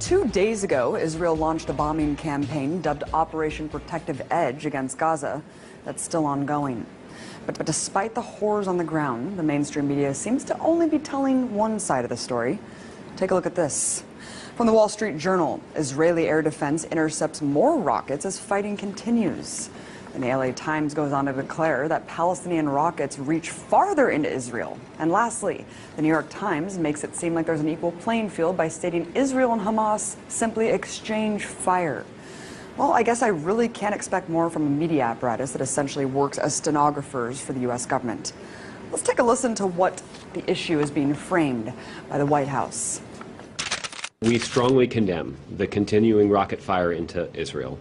2 days ago, Israel launched a bombing campaign dubbed Operation Protective Edge against Gaza that's still ongoing. But despite the horrors on the ground, the mainstream media seems to only be telling one side of the story. Take a look at this. From the Wall Street Journal, Israeli air defense intercepts more rockets as fighting continues. And the LA Times goes on to declare that Palestinian rockets reach farther into Israel. And lastly, the New York Times makes it seem like there's an equal playing field by stating Israel and Hamas simply exchange fire. Well, I guess I really can't expect more from a media apparatus that essentially works as stenographers for the U.S. government. Let's take a listen to what the issue is being framed by the White House. We strongly condemn the continuing rocket fire into Israel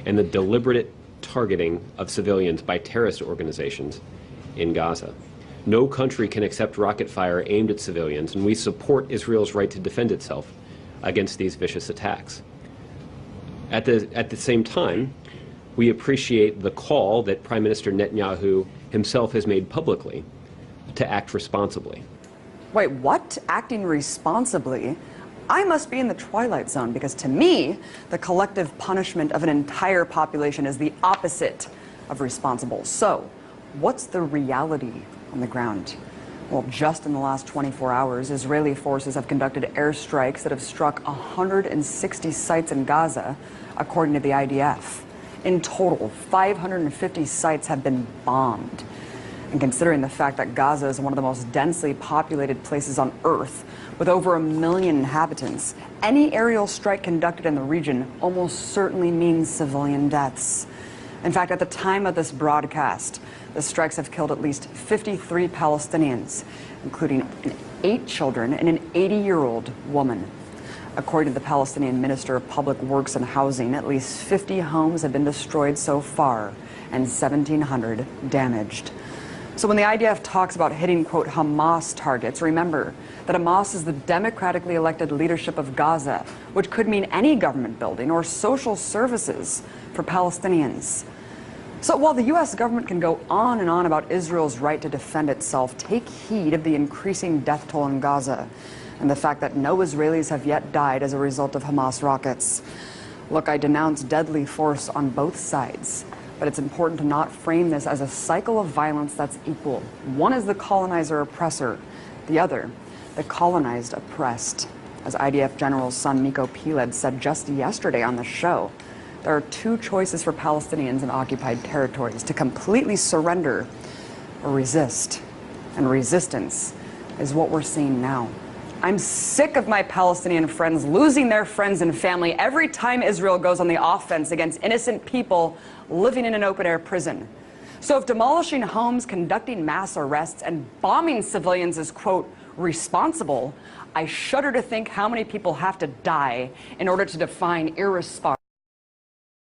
and the deliberate targeting of civilians by terrorist organizations in Gaza. No country can accept rocket fire aimed at civilians, and we support Israel's right to defend itself against these vicious attacks. At the same time, we appreciate the call that Prime Minister Netanyahu himself has made publicly to act responsibly. Wait, what? Acting responsibly? I must be in the twilight zone, because to me, the collective punishment of an entire population is the opposite of responsible. So, what's the reality on the ground? Well, just in the last 24 hours, Israeli forces have conducted airstrikes that have struck 160 sites in Gaza, according to the IDF. In total, 550 sites have been bombed. And considering the fact that Gaza is one of the most densely populated places on Earth, with over 1 million inhabitants, any aerial strike conducted in the region almost certainly means civilian deaths. In fact, at the time of this broadcast, the strikes have killed at least 53 Palestinians, including 8 children and an 80-year-old woman. According to the Palestinian Minister of Public Works and Housing, at least 50 homes have been destroyed so far and 1,700 damaged. So when the IDF talks about hitting, quote, Hamas targets, remember that Hamas is the democratically elected leadership of Gaza, which could mean any government building or social services for Palestinians. So while the U.S. government can go on and on about Israel's right to defend itself, take heed of the increasing death toll in Gaza and the fact that no Israelis have yet died as a result of Hamas rockets. Look, I denounce deadly force on both sides. But it's important to not frame this as a cycle of violence that's equal. One is the colonizer oppressor, the other, the colonized oppressed. As IDF General's son Miko Peled said just yesterday on the show, there are 2 choices for Palestinians in occupied territories: to completely surrender or resist. And resistance is what we're seeing now. I'm sick of my Palestinian friends losing their friends and family every time Israel goes on the offense against innocent people living in an open-air prison. So if demolishing homes, conducting mass arrests, and bombing civilians is, quote, responsible, I shudder to think how many people have to die in order to define irresponsible.